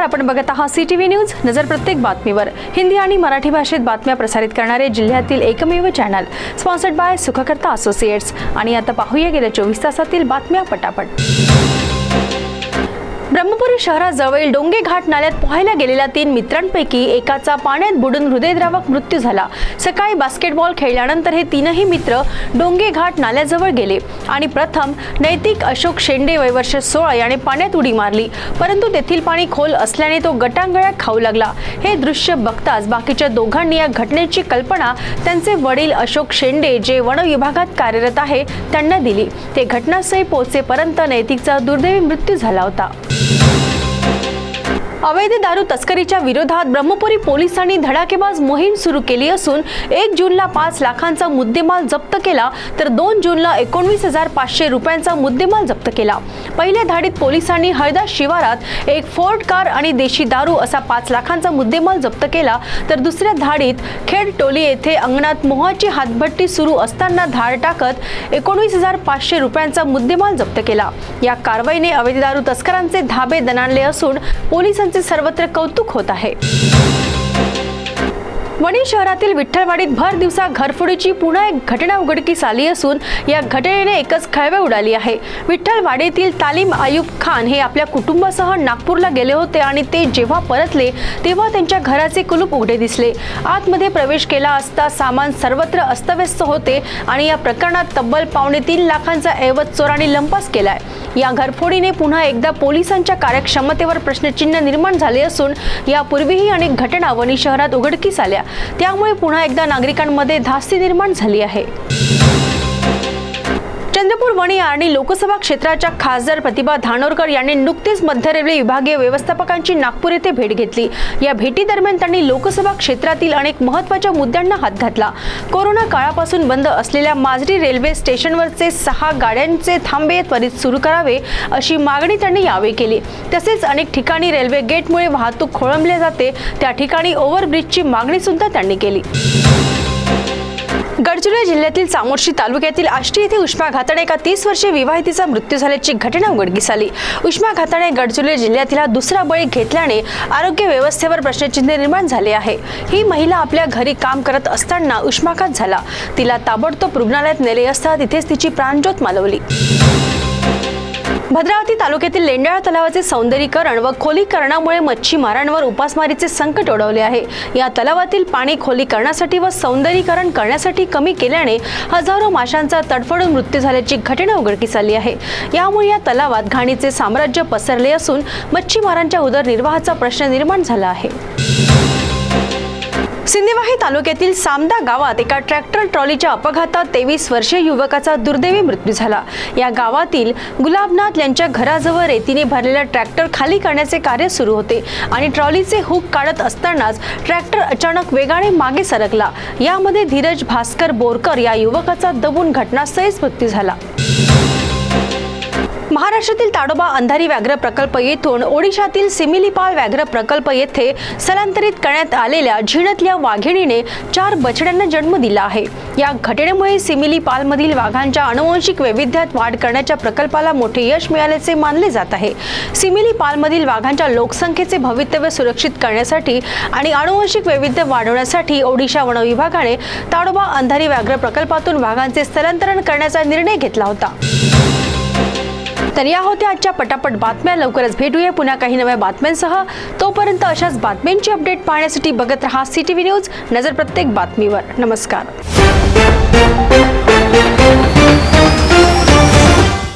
आपण बघत आहात CTV न्यूज. नजर प्रत्येक बातमीवर. हिंदी आणि मराठी भाषेत बातम्या प्रसारित करणारे जिल्ह्यातील एकमेव channel, sponsored by Sukhkarta associates. आणि आता पाहूया गेल्या 24 तासातील बातम्या पटापट. ब्रह्मपुरी शहराजवळील डोंगे घाट नाल्यात पोहायला गेलेल्या 3 मित्रांपैकी एकाचा पाण्यात बुडून हृदयद्रावक मृत्यू झाला. सकाळी बास्केटबॉल खेळल्यानंतर हे 3ही मित्र डोंगे घाट नाल्याजवळ गेले आणि प्रथम नैतिक अशोक शेंडे वय वर्ष 16 याने पाण्यात उडी मारली, परंतु तेथील पाणी खोल असल्याने तो गटांगळ्या खाऊ लागला. हे दृश्य बघताच बाकीच्या दोघांनी या घटनेची कल्पना त्यांचे वडील अशोक शेंडे, जे वन विभागात कार्यरत आहे, त्यांना दिली. ते घटनास्थळी पोहोचेपर्यंत नैतिकचा दुर्दैवी मृत्यू झाला होता. अवैध दारू तस्करीच्या विरोधात ब्रह्मपुरी पोलिसांनी धडाकेबाज मोहीम सुरू केली असून 1 जूनला 5 लाखांचा मुद्देमाल जप्त केला, तर 2 जूनला 19,500 रुपयांचा मुद्देमाल जप्त केला. पहिल्या धाडीत पोलिसांनी हळदास शिवारात एक फोर्ड कार आणि देशी दारू असा 5 लाखांचा मुद्देमाल जप्त केला, तर दुसऱ्या धाडीत खेड टोली येथे अंगणात मोहाची हातभट्टी सुरू असताना धाड टाकत 19,500 रुपयांचा मुद्देमाल जप्त केला. या कारवाईने अवैध दारू तस्करांचे धाबे दणाणले असून पोलिसांचे सर्वत्र कौतुक होत आहे. वणी शहरातील विठ्ठलवाडीत भर दिवसा घरफोडीची पुन्हा एक घटना उघडकीस आली असून या घटनेने एकच खळबळ उडाली आहे. विठ्ठलवाडीतील तालीम आयुब खान हे आपल्या कुटुंबासह नागपूरला गेले होते आणि ते जेव्हा परतले तेव्हा त्यांच्या घराचे कुलूप उघडे दिसले. आतमध्ये प्रवेश केला असता सामान सर्वत्र अस्तव्यस्त होते आणि या प्रकरणात तब्बल 3.25 लाखांचा ऐवज चोरांनी लंपास केलाय. या घरफोडीने पुन्हा एकदा पोलिसांच्या कार्यक्षमतेवर प्रश्नचिन्ह निर्माण झाले असून यापूर्वीही अनेक घटना वणी शहरात उघडकीस आल्या, त्यामुळे पुन्हा एकदा नागरिकांमध्ये धास्ती निर्माण झाली आहे. चंद्रपूर वणी आणि लोकसभा क्षेत्राच्या खासदार प्रतिभा धानोरकर यांनी नुकतीच मध्य रेल्वे विभागीय व्यवस्थापकांची नागपूर येथे भेट घेतली. या भेटीदरम्यान त्यांनी लोकसभा क्षेत्रातील अनेक महत्त्वाच्या मुद्द्यांना हात घातला. कोरोना काळापासून बंद असलेल्या माजरी रेल्वे स्टेशनवरचे 6 गाड्यांचे थांबे त्वरित सुरू करावे अशी मागणी त्यांनी यावेळी केली. तसेच अनेक ठिकाणी रेल्वे गेटमुळे वाहतूक खोळंबली जाते, त्या ठिकाणी ओव्हरब्रिजची मागणी सुद्धा त्यांनी केली. गडचिरोली जिल्ह्यातील चामोर्शी तालुक्यातील आष्टी येथे उष्माघाताने एका 30 वर्षीय विवाहितेचा मृत्यू झाल्याची घटना उघडकीस आली. उष्माघाताने गडचिरोली जिल्ह्यातील हा दुसरा बळी घेतल्याने आरोग्य व्यवस्थेवर प्रश्नचिन्ह निर्माण झाले आहे. ही महिला आपल्या घरी काम करत असताना उष्माघात झाला. तिला ताबडतोब रुग्णालयात नेले असता तिथेच तिची प्राणज्योत मालवली. भद्रावती तालुक्यातील लेंडाळा तलावाचे सौंदर्यीकरण व खोलीकरणामुळे मच्छीमारांवर उपासमारीचे संकट ओढवले आहे. या तलावातील पाणी खोलीकरणासाठी व सौंदर्यीकरण करण्यासाठी कमी केल्याने हजारो माशांचा तडफडून मृत्यू झाल्याची घटना उघडकीस आली आहे. यामुळे या तलावात घाणीचे साम्राज्य पसरले असून मच्छीमारांच्या उदरनिर्वाहाचा प्रश्न निर्माण झाला आहे. सिंदेवाही तालुक्यातील सामदा गावात एका ट्रॅक्टर ट्रॉलीच्या अपघातात 23 वर्षीय युवकाचा दुर्दैवी मृत्यू झाला. या गावातील गुलाबनाथ यांच्या घराजवळ रेतीने भरलेला ट्रॅक्टर खाली करण्याचे कार्य सुरू होते आणि ट्रॉलीचे हुक काढत असतानाच ट्रॅक्टर अचानक वेगाने मागे सरकला. यामध्ये धीरज भास्कर बोरकर या युवकाचा दबून घटनास्थळीच मृत्यू झाला. महाराष्ट्रातील ताडोबा अंधारी व्याघ्र प्रकल्प येथून ओडिशातील सिमिलीपाल व्याघ्र प्रकल्प येथे स्थलांतरित करण्यात आलेल्या झिणतल्या वाघिणीने 4 बछड्यांना जन्म दिला आहे. या घटनेमुळे सिमिलीपालमधील वाघांच्या आनुवंशिक वैविध्यात वाढ करण्याच्या प्रकल्पाला मोठे यश मिळाल्याचे मानले जात आहे. सिमिलीपालमधील वाघांच्या लोकसंख्येचे भवितव्य सुरक्षित करण्यासाठी आणि आनुवंशिक वैविध्य वाढवण्यासाठी ओडिशा वन विभागाने ताडोबा अंधारी व्याघ्र प्रकल्पातून वाघांचे स्थलांतरण करण्याचा निर्णय घेतला होता. तर या होत्या आजच्या पटापट बातम्या. लवकरच भेटूया पुन्हा काही नव्या बातम्यांसह. तोपर्यंत अशाच बातम्यांची अपडेट पाहण्यासाठी बघत रहा CTV न्यूज. नजर प्रत्येक बातमीवर. नमस्कार.